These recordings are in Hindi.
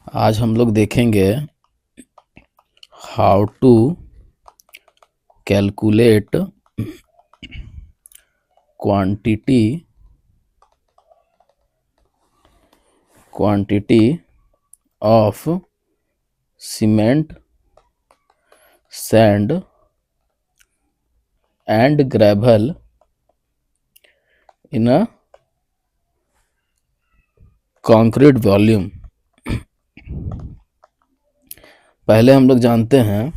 आज हम लोग देखेंगे how to calculate quantity of cement, sand and gravel in a concrete volume. पहले हम लोग जानते हैं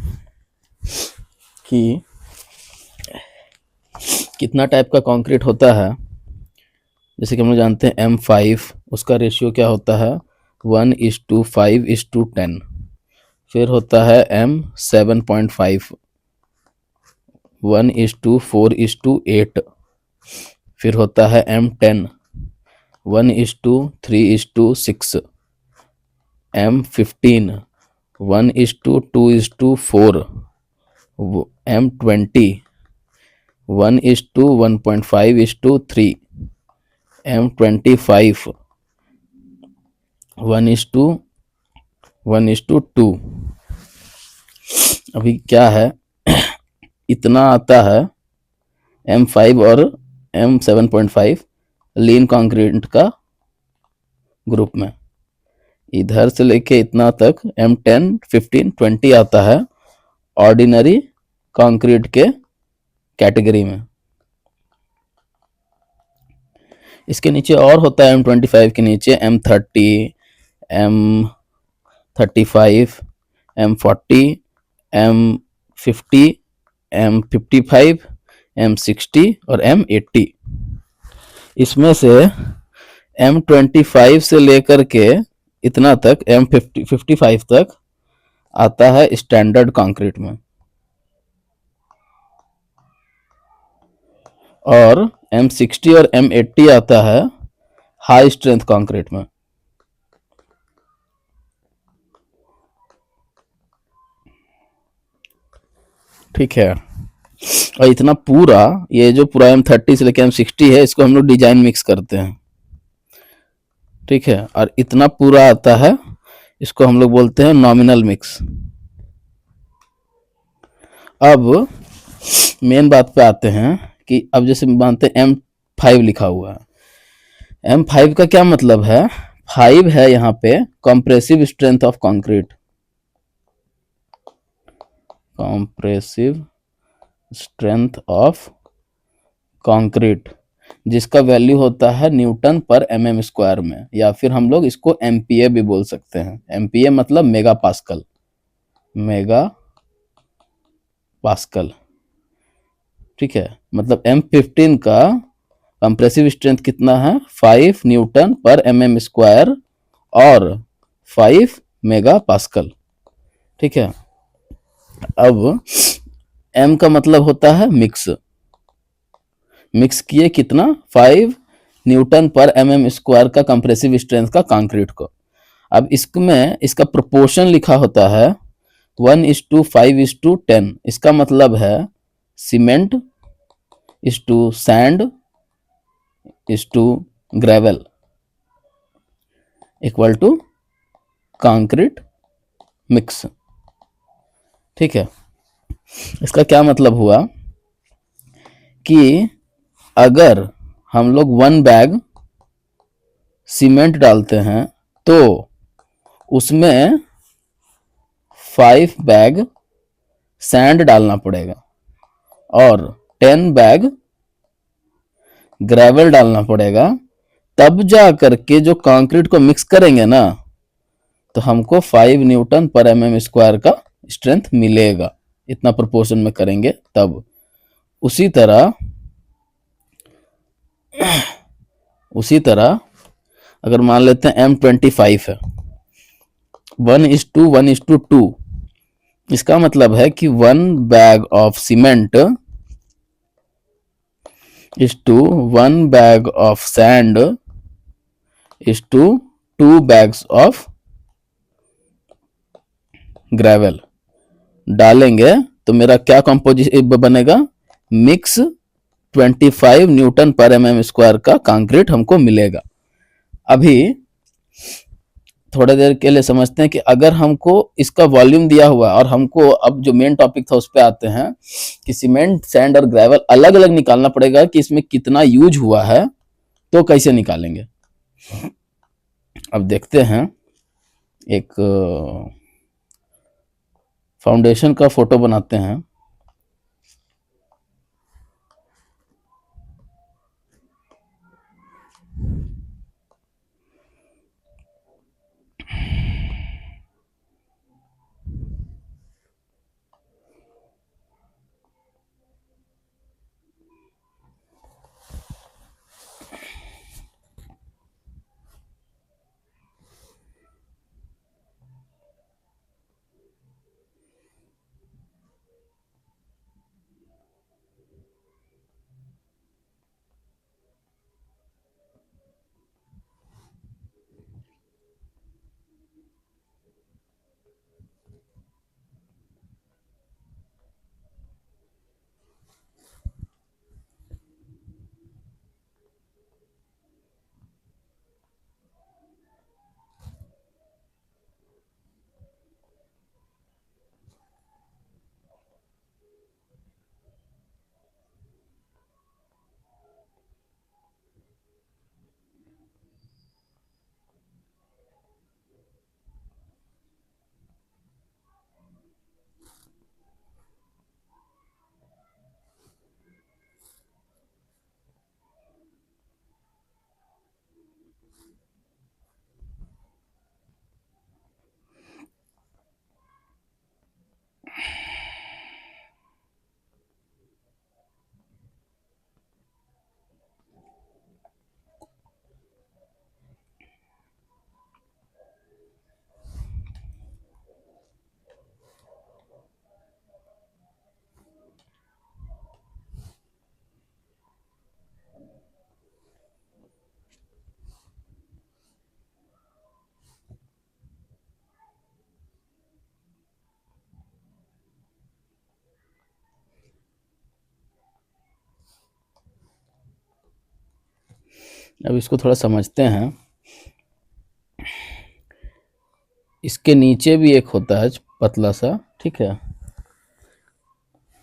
कि कितना टाइप का कंक्रीट होता है। जैसे कि हम लोग जानते हैं M5, उसका रेशियो क्या होता है 1:5:10। फिर होता है M7.5 1:4:8। फिर होता है M10 1:3:6। M15 1:2:4। M20 1:1.5:3। M25 1:1:2। अभी क्या है, इतना आता है M5 और M7.5 लीन कंक्रीट का ग्रुप में। इधर से लेके इतना तक M10, 15, 20 आता है ऑर्डिनरी कंक्रीट के कैटेगरी में। इसके नीचे और होता है M25 के नीचे M30, M35, M40, M50, M55, M60 और M80। इसमें से M25 से लेकर के इतना तक M55 तक आता है स्टैंडर्ड कंक्रीट में, और M60 और M80 आता है हाई स्ट्रेंथ कंक्रीट में। ठीक है, और इतना पूरा, ये जो पूरा M30 से लेकर M60 है, इसको हम लोग डिजाइन मिक्स करते हैं। ठीक है, और इतना पूरा आता है, इसको हम लोग बोलते हैं नॉमिनल मिक्स। अब मेन बात पे आते हैं कि अब जैसे मानते हैं M5 लिखा हुआ है। M5 का क्या मतलब है? 5 है यहाँ पे compressive strength of concrete, compressive strength of concrete, जिसका वैल्यू होता है न्यूटन पर mm स्क्वायर में, या फिर हम लोग इसको MPa भी बोल सकते हैं। MPa मतलब मेगा पास्कल, मेगा पास्कल। ठीक है, मतलब M15 का कंप्रेसिव स्ट्रेंथ कितना है 5 न्यूटन पर mm स्क्वायर और 5 मेगा पास्कल। ठीक है, अब M का मतलब होता है मिक्स, मिक्स किए कितना 5 न्यूटन पर mm स्क्वायर का कंप्रेसिव स्ट्रेंथ का कंक्रीट को। अब इसमें इसका प्रोपोर्शन लिखा होता है 1:5:10। इसका मतलब है cement to sand to gravel equal to concrete mix. ठीक है, इसका क्या मतलब हुआ कि अगर हम लोग 1 बैग सीमेंट डालते हैं तो उसमें 5 बैग सैंड डालना पड़ेगा और 10 बैग ग्रेवल डालना पड़ेगा, तब जा करके जो कंक्रीट को मिक्स करेंगे ना, तो हमको 5 न्यूटन पर mm स्क्वायर का स्ट्रेंथ मिलेगा। इतना प्रोपोर्शन में करेंगे तब। उसी तरह अगर मान लेते हैं M25 है 1:1:2, इसका मतलब है कि 1 bag of cement to 1 bag of sand to 2 bags of gravel डालेंगे तो मेरा क्या कंपोजिशन बनेगा, मिक्स 25 न्यूटन पर mm स्क्वायर का कंक्रीट हमको मिलेगा। अभी थोड़ा देर के लिए समझते हैं कि अगर हमको इसका वॉल्यूम दिया हुआ है और हमको अब जो मेन टॉपिक था उस पे आते हैं कि सीमेंट, सैंड और ग्रेवल अलग अलग निकालना पड़ेगा कि इसमें कितना यूज हुआ है, तो कैसे निकालेंगे। अब देखते हैं, एक फाउंडेशन का फोटो बनाते हैं। अब इसको थोड़ा समझते हैं। इसके नीचे भी एक होता है पतला सा, ठीक है।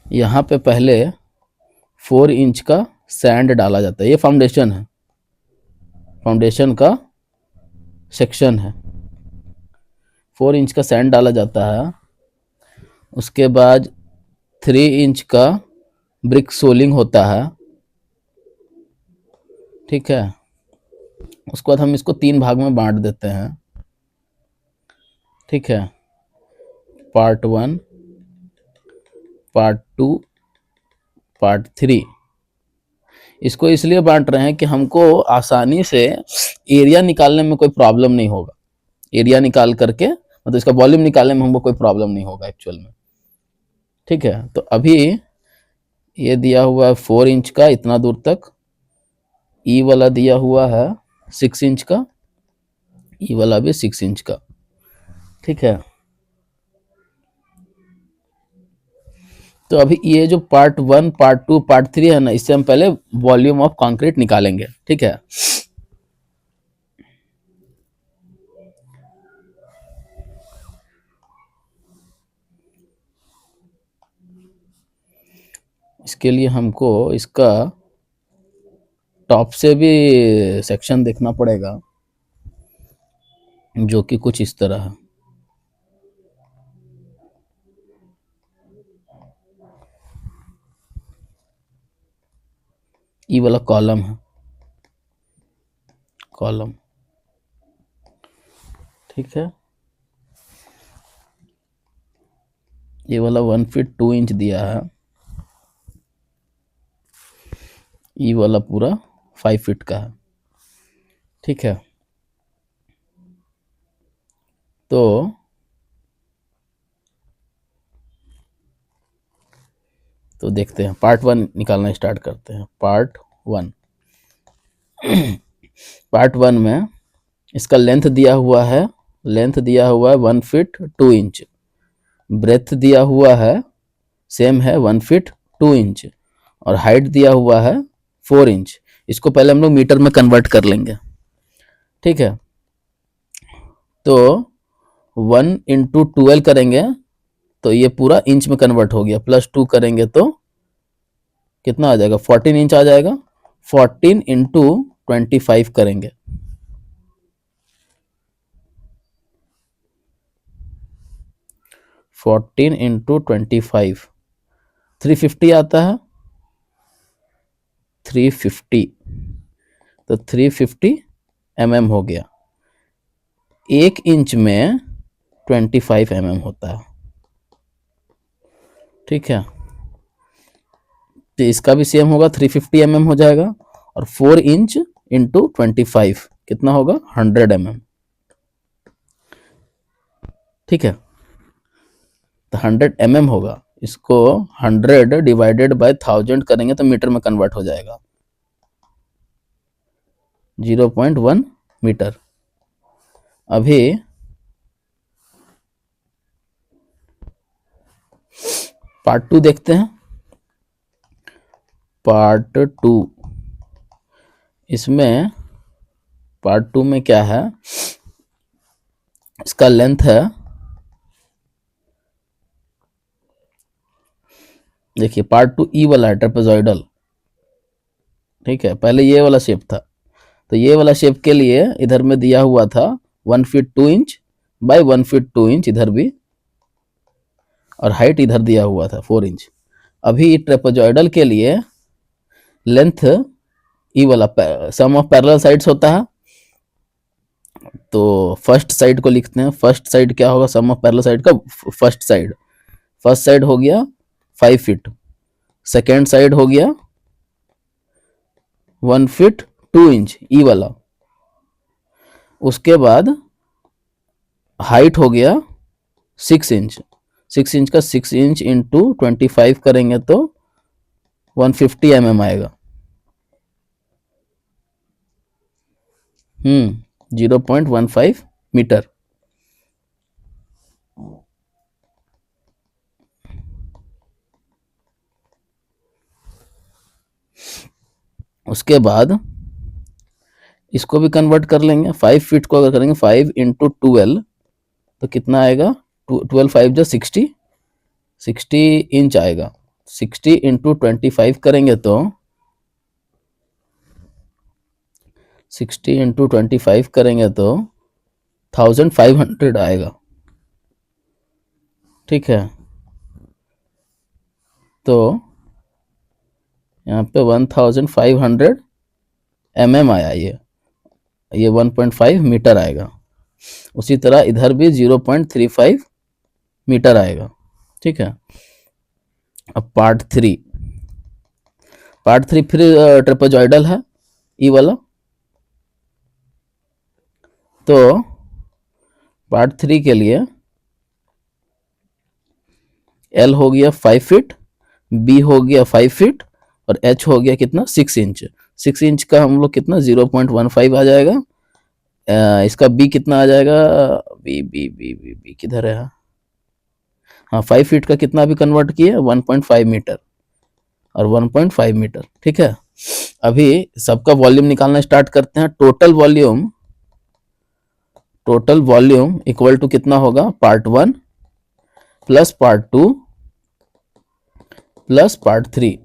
यहाँ पे पहले 4 इंच का सैंड डाला जाता है। ये फाउंडेशन है, फाउंडेशन का सेक्शन है। 4 इंच का सैंड डाला जाता है। उसके बाद 3 इंच का ब्रिक सोलिंग होता है, ठीक है। उसके बाद हम इसको 3 भाग में बांट देते हैं, ठीक है। Part 1, part 2, part 3। इसको इसलिए बांट रहे हैं कि हमको आसानी से एरिया निकालने में कोई प्रॉब्लम नहीं होगा। एरिया निकाल करके मतलब इसका वॉल्यूम निकालने में हमको कोई प्रॉब्लम नहीं होगा एक्चुअल में, ठीक है। तो अभी ये दिया हुआ है 4 इंच का इतना दूर तक, ई वाला दिया हुआ है 6 इंच का, ई वाला भी 6 इंच का, ठीक है। तो अभी ये जो पार्ट 1, पार्ट 2, पार्ट 3 है ना, इससे हम पहले वॉल्यूम ऑफ कंक्रीट निकालेंगे, ठीक है। इसके लिए हमको इसका टॉप से भी सेक्शन देखना पड़ेगा, जो कि कुछ इस तरह है। ई वाला कॉलम है, कॉलम, ठीक है। ये वाला 1 फीट 2 इंच दिया है। ई वाला पूरा 5 फीट का है, ठीक है। तो देखते हैं, पार्ट 1 निकालना स्टार्ट करते हैं। पार्ट 1 पार्ट 1 में इसका लेंथ दिया हुआ है, लेंथ दिया हुआ है 1 फीट 2 इंच, ब्रेथ दिया हुआ है सेम है 1 फीट 2 इंच, और हाइट दिया हुआ है 4 इंच। इसको पहले हम लोग मीटर में कन्वर्ट कर लेंगे, ठीक है। तो 1 × 12 करेंगे तो ये पूरा इंच में कन्वर्ट हो गया, +2 करेंगे तो कितना आ जाएगा, 14 इंच आ जाएगा। 14 × 25 करेंगे, 14 × 25 350 आता है, 350, तो 350 हो गया। 1 इंच में 25 होता है, ठीक है। तो इसका भी सेम होगा, 350 हो जाएगा, और 4 इंच × 25 कितना होगा, 100 ठीक है। तो 100 होगा, इसको 100 डिवाइडेड बाय 1000 करेंगे तो मीटर में कन्वर्ट हो जाएगा, 0.1 मीटर। अभी पार्ट 2 देखते हैं। पार्ट 2, इसमें पार्ट 2 में क्या है, इसका लेंथ है, देखिए पार्ट 2 ई वाला है, ट्रेपेजॉइडल, ठीक है। पहले ये वाला शेप था, तो ये वाला शेप के लिए इधर में दिया हुआ था 1 feet 2 inch by 1 feet 2 inch इधर भी, और हाइट इधर दिया हुआ था 4 इंच। अभी ट्रेपेजॉइडल के लिए लेंथ ई वाला सम ऑफ पैरेलल साइड्स होता है, तो फर्स्ट साइड को लिखते हैं। फर्स्ट साइड क्या होगा, सम ऑफ पैरेलल साइड का फर्स्ट साइड हो गया 5 फीट, सेकेंड साइड हो गया 1 फीट 2 इंच ई वाला, उसके बाद हाइट हो गया 6 इंच, 6 इंच का 6 इंच × 25 करेंगे तो 150 आएगा, 0.15 मीटर। उसके बाद इसको भी कन्वर्ट कर लेंगे, 5 फीट को अगर करेंगे 5 × 12 तो कितना आएगा, 12 5 जो 60, 60 इंच आएगा। 60 × 25 करेंगे तो 60 × 25 करेंगे तो 1500 आएगा, ठीक है। तो यहाँ पे 1500 आया, ये 1.5 मीटर आएगा। उसी तरह इधर भी 0.35 मीटर आएगा, ठीक है। अब पार्ट 3, फिर ट्रेपेजॉइडल है ई वाला, तो पार्ट 3 के लिए एल हो गया 5 फीट, बी हो गया 5 फीट, और एच हो गया कितना, 6 इंच। 6 इंच का हम लोग कितना 0.15 आ जाएगा। इसका बी कितना आ जाएगा, बी किधर है, हाँ 5 फीट का कितना भी कन्वर्ट किए 1.5 मीटर और 1.5 मीटर, ठीक है। अभी सबका वॉल्यूम निकालना स्टार्ट करते हैं। टोटल वॉल्यूम इक्वल टू कितना होगा, part 1 plus part 2 plus part 3,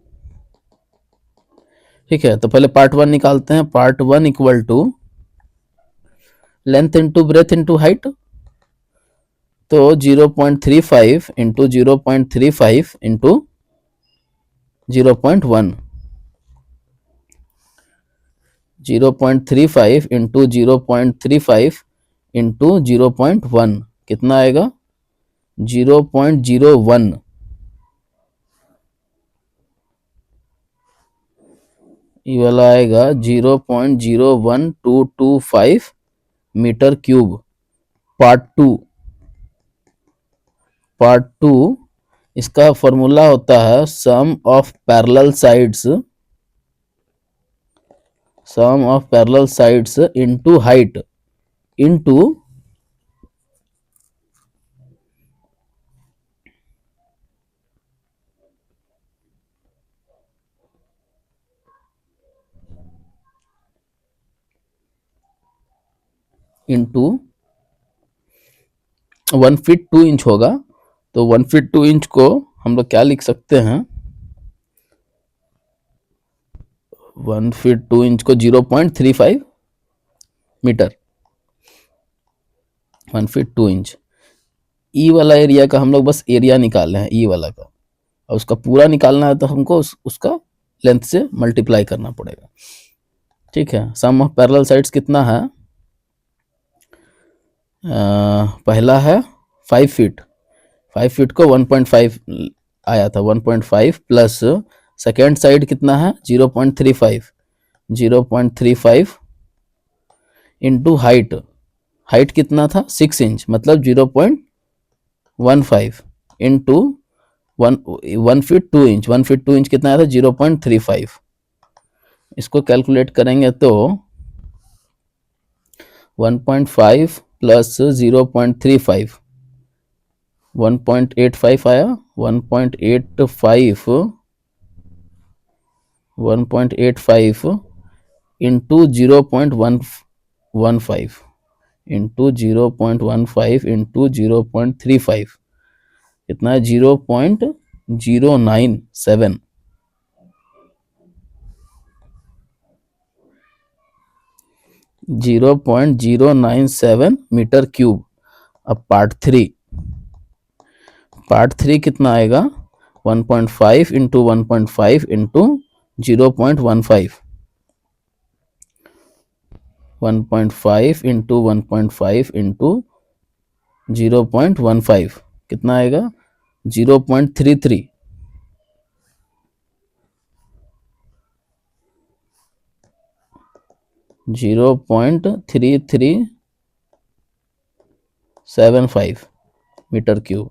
ठीक है। तो पहले पार्ट 1 निकालते हैं। Part 1 equal to length into breadth into height, तो 0.35 इंटू 0.35 इंटू 0.1, 0.35 इंटू 0.35 इंटू 0.1 कितना आएगा, 0.01। ये वाला आएगा 0.01225 मीटर क्यूब। पार्ट टू इसका फॉर्मूला होता है sum of parallel sides into height into 1 feet 2 inch होगा, तो 1 फीट 2 इंच को हम लोग क्या लिख सकते हैं, 1 फीट 2 इंच को 0.35 मीटर, 1 फीट 2 इंच। ई वाला एरिया का हम लोग बस एरिया निकाल रहे हैं, ई वाला का, और उसका पूरा निकालना है तो हमको उसका लेंथ से मल्टीप्लाई करना पड़ेगा। ठीक है, सम ऑफ पैरेलल साइड्स कितना है, पहला है 5 फीट, 5 फीट को 1.5 आया था, 1.5 प्लस सेकेंड साइड कितना है 0.35, 0.35 इंटू हाइट, हाइट कितना था 6 इंच, मतलब 0.15 into 1 feet 2 inch, 1 feet 2 inch कितना आया था 0.35। इसको कैलकुलेट करेंगे तो 1.5 प्लस 0.35 1.85 आया, 1.85 इंटू 0.115 इंटू 0.15 इंटू 0.35 कितना है 0.097, 0.097 मीटर क्यूब। अब पार्ट थ्री कितना आएगा 1.5 इंटू 1.5 इंटू 0.15, 1.5 इंटू 1.5 इंटू 0.15 कितना आएगा 0.33, 0.3375 मीटर क्यूब।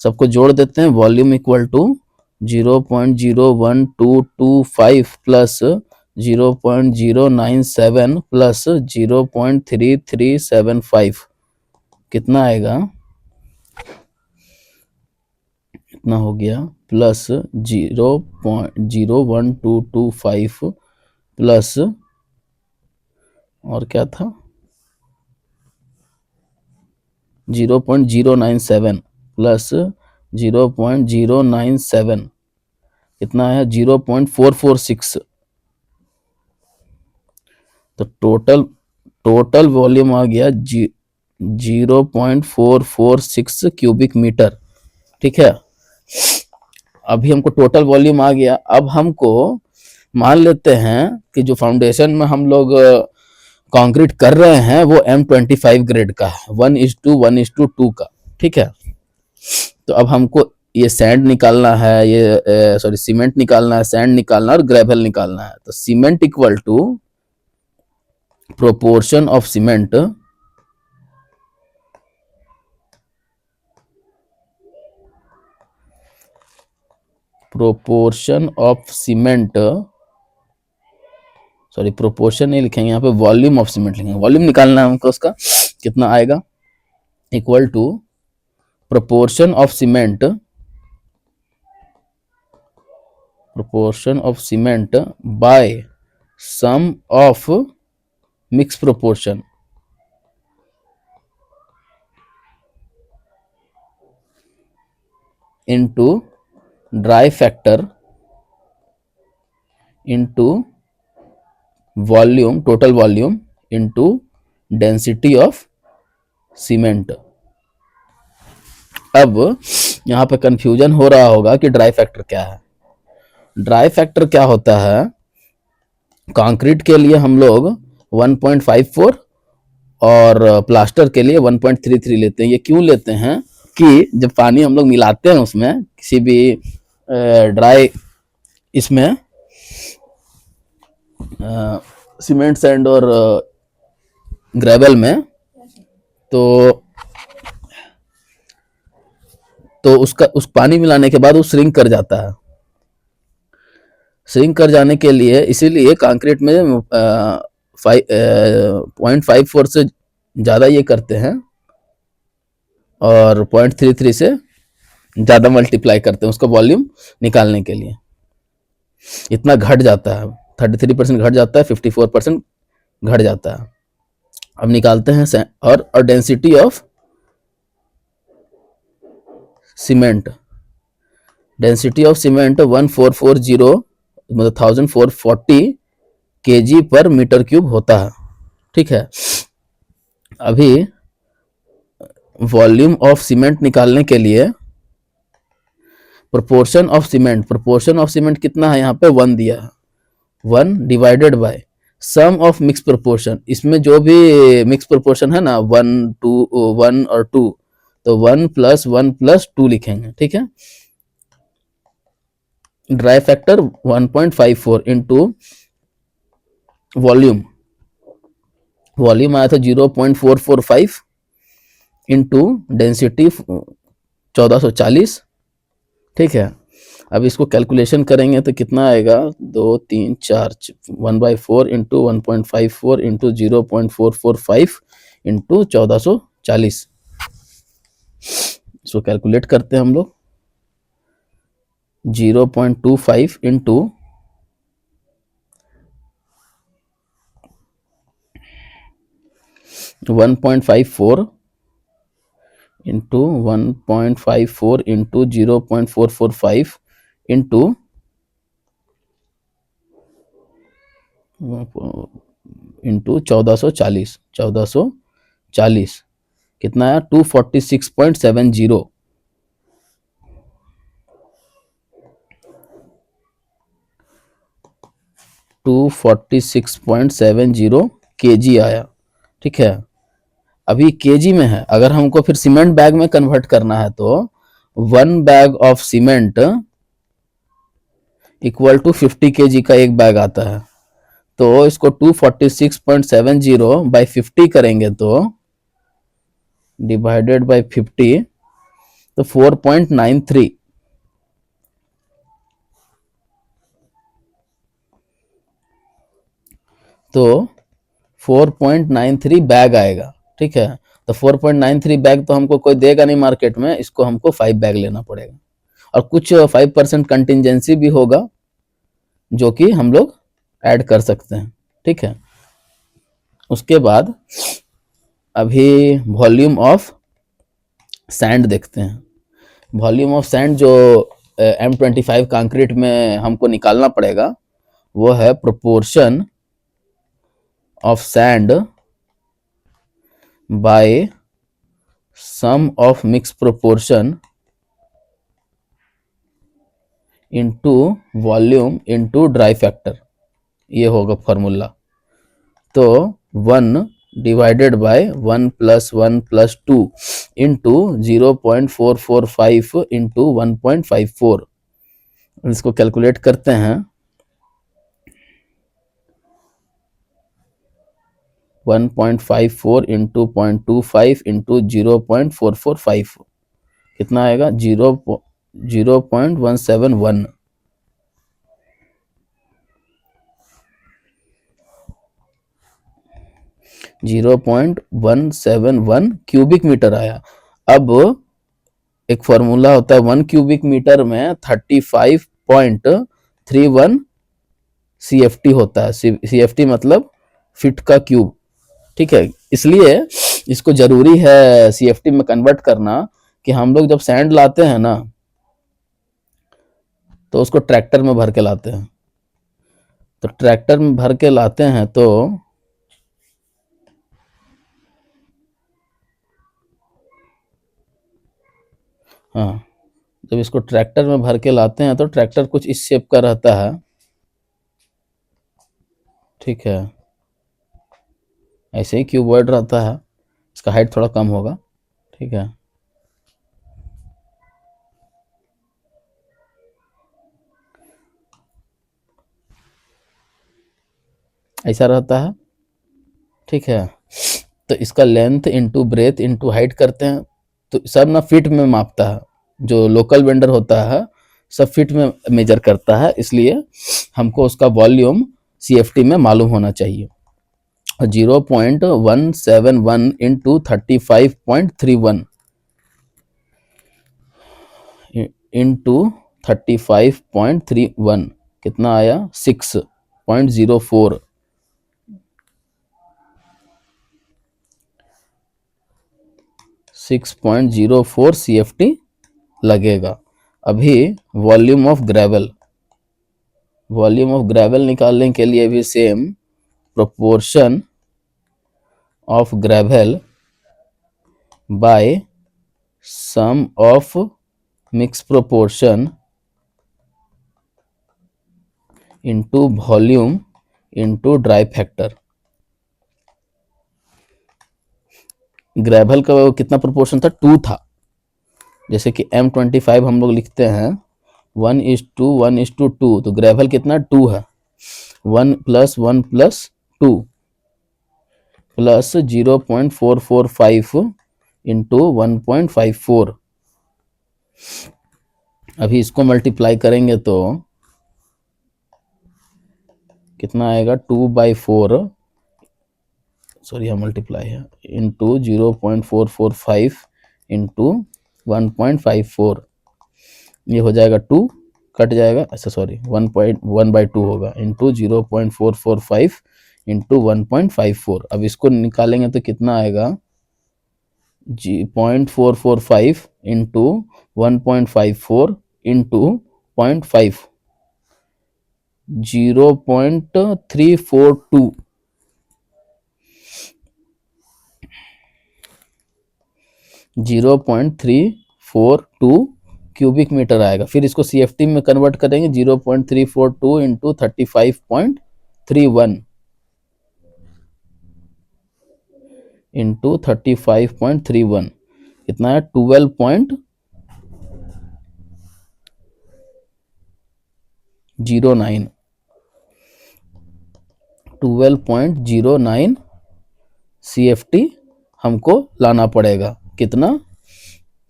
सबको जोड़ देते हैं, volume equal to 0.01225 plus 0.097 plus 0.3375 कितना आएगा, कितना हो गया, प्लस 0.01225 प्लस और क्या था 0.097 प्लस 0.097 कितना है 0.446, तो टोटल वॉल्यूम आ गया 0.446 क्यूबिक मीटर। ठीक है, अभी हमको टोटल वॉल्यूम आ गया। अब हमको मान लेते हैं कि जो फाउंडेशन में हम लोग कंक्रीट कर रहे हैं वो M25 ग्रेड का है, 1:1:2 का। ठीक है, तो अब हमको ये सैंड निकालना है, ये सॉरी सीमेंट निकालना है, सैंड निकालना है और ग्रेवल निकालना है। तो cement equal to proportion of cement sorry proportion नहीं लिखेंगे यहाँ पे, वॉल्यूम ऑफ सीमेंट लिखेंगे, वॉल्यूम निकालना है हमको, उसका कितना आएगा equal to proportion of cement by sum of mixed proportion into dry factor into volume, total volume into density of cement। अब यहाँ पे कंफ्यूजन हो रहा होगा कि ड्राई फैक्टर क्या है। ड्राई फैक्टर क्या होता है, कंक्रीट के लिए हम लोग 1.54 और प्लास्टर के लिए 1.33 लेते हैं। ये क्यों लेते हैं कि जब पानी हम लोग मिलाते हैं उसमें किसी भी ड्राई इसमें सीमेंट सैंड और ग्रेवल में, तो उस पानी मिलाने के बाद वो श्रिंक कर जाता है। श्रिंक कर जाने के लिए इसीलिए कंक्रीट में 0.54 से ज़्यादा ये करते हैं और 0.33 से ज़्यादा मल्टीप्लाई करते हैं उसका वॉल्यूम निकालने के लिए। इतना घट जाता है, 33% घट जाता है, 54% घट जाता है। अब निकालते हैं और density of cement, density of cement 1440 मतलब 1440 kg पर मीटर क्यूब होता है। ठीक है, अभी वॉल्यूम ऑफ सीमेंट निकालने के लिए प्रोपोर्शन ऑफ सीमेंट कितना है, यहाँ पे 1 दिया है, 1 divided by sum of mix proportion, इसमें जो भी मिक्स प्रोपोर्शन है ना 1 और 2, तो 1 + 1 + 2 लिखेंगे। ठीक है, dry factor 1.54 into volume, volume आया था 0.445 इंटू डेंसिटी 1440। ठीक है, अब इसको कैलकुलेशन करेंगे तो कितना आएगा, 2 3 4 1/4 इंटू 1.54 इंटू 0.445 इंटू 1440। इसको कैलकुलेट करते हैं हम लोग, 0.25 into 1.54 into 1.54 into 0.445 into into 1440 कितना है, 246.70 246.70 kg आया। ठीक है, अभी केजी में है, अगर हमको फिर सीमेंट बैग में कन्वर्ट करना है तो 1 bag of cement equal to 50 kg का एक बैग आता है, तो इसको 246.70 बाई 50 करेंगे तो डिवाइडेड बाई 50 तो 4.93, तो 4.93 बैग आएगा। ठीक है, तो 4.93 बैग तो हमको कोई देगा नहीं मार्केट में, इसको हमको 5 बैग लेना पड़ेगा, और कुछ 5% कंटिजेंसी भी होगा जो कि हम लोग ऐड कर सकते हैं। ठीक है, उसके बाद अभी वॉल्यूम ऑफ सैंड देखते हैं। वॉल्यूम ऑफ सैंड जो M25 कंक्रीट में हमको निकालना पड़ेगा वो है proportion of sand by sum of mix proportion into volume into dry factor, ये होगा फॉर्मूला। तो 1 डिवाइडेड बाय 1 + 1 + 2 इंटू 0.445 इंटू 1.54, इसको कैलकुलेट करते हैं, 1.54 इंटू 0.25 इंटू 0.445 कितना आएगा, 0.171, 0.171 क्यूबिक मीटर आया। अब एक फॉर्मूला होता है 1 क्यूबिक मीटर में 35.31 CFT होता है, CFT मतलब फिट का क्यूब। ठीक है, इसलिए इसको जरूरी है CFT में कन्वर्ट करना, कि हम लोग जब सैंड लाते हैं ना तो उसको ट्रैक्टर में भर के लाते हैं, तो ट्रैक्टर में भर के लाते हैं तो हाँ, जब इसको ट्रैक्टर में भर के लाते हैं तो ट्रैक्टर कुछ इस शेप का रहता है। ठीक है, ऐसे ही क्यूबॉइड रहता है, इसका हाइट थोड़ा कम होगा। ठीक है, ऐसा रहता है। ठीक है, तो इसका length into breadth into height करते हैं, तो सब ना फीट में मापता है, जो लोकल वेंडर होता है सब फीट में मेजर करता है, इसलिए हमको उसका वॉल्यूम CFT में मालूम होना चाहिए। 0.171 इंटू 35.31 इंटू 35.31 कितना आया, 6.04, 6.04 CFT लगेगा। अभी volume of gravel, volume of gravel निकालने के लिए भी same, proportion of gravel by sum of mix proportion into volume into dry factor. Gravel का कितना प्रोपोर्शन था, 2 था। जैसे कि M25 हम लोग लिखते हैं 1:1:2, तो ग्रेवल कितना 2 है, 1 + 1 + 2 प्लस 0.445 इंटू 1.54। अभी इसको मल्टीप्लाई करेंगे तो कितना आएगा, 2/4, सॉरी यहाँ मल्टीप्लाई है, इंटू 0.445 इंटू 1.54, ये हो जाएगा 2, कट जाएगा, अच्छा सॉरी 1.1/2 होगा, इंटू 0.445 इंटू 1.54। अब इसको निकालेंगे तो कितना आएगा, 0.445 इंटू 1.54 इंटू 0.5, 0.342, 0.342 क्यूबिक मीटर आएगा। फिर इसको CFT में कन्वर्ट करेंगे, 0.342 इंटू 35.31 इंटू 35.31 कितना है, 12.09 CFT हमको लाना पड़ेगा। कितना,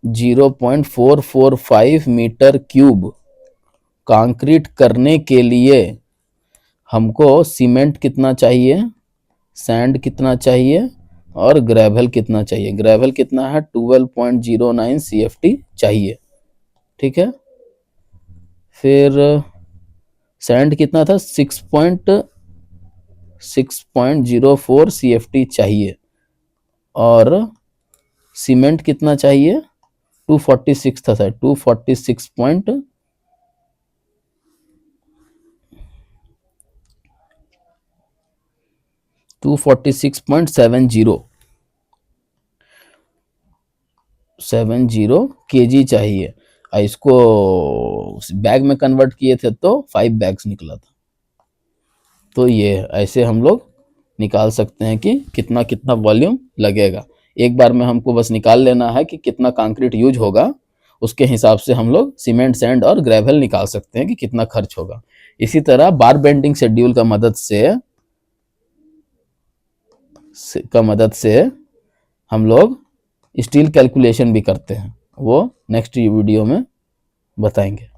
0.445 मीटर क्यूब कंक्रीट करने के लिए हमको सीमेंट कितना चाहिए, सैंड कितना चाहिए और ग्रेवल कितना चाहिए। ग्रेवल कितना है, 12.09 CFT चाहिए, ठीक है। फिर सैंड कितना था, 6.04 CFT चाहिए, और सीमेंट कितना चाहिए, 246 था सर, 246.70 kg चाहिए। इसको बैग में कन्वर्ट किए थे तो 5 बैग्स निकला था। तो ये ऐसे हम लोग निकाल सकते हैं कि कितना कितना वॉल्यूम लगेगा। एक बार में हमको बस निकाल लेना है कि कितना कंक्रीट यूज होगा, उसके हिसाब से हम लोग सीमेंट, सैंड और ग्रेवल निकाल सकते हैं कि कितना खर्च होगा। इसी तरह बार बेंडिंग शेड्यूल का मदद से हम लोग स्टील कैलकुलेशन भी करते हैं, वो नेक्स्ट वीडियो में बताएंगे।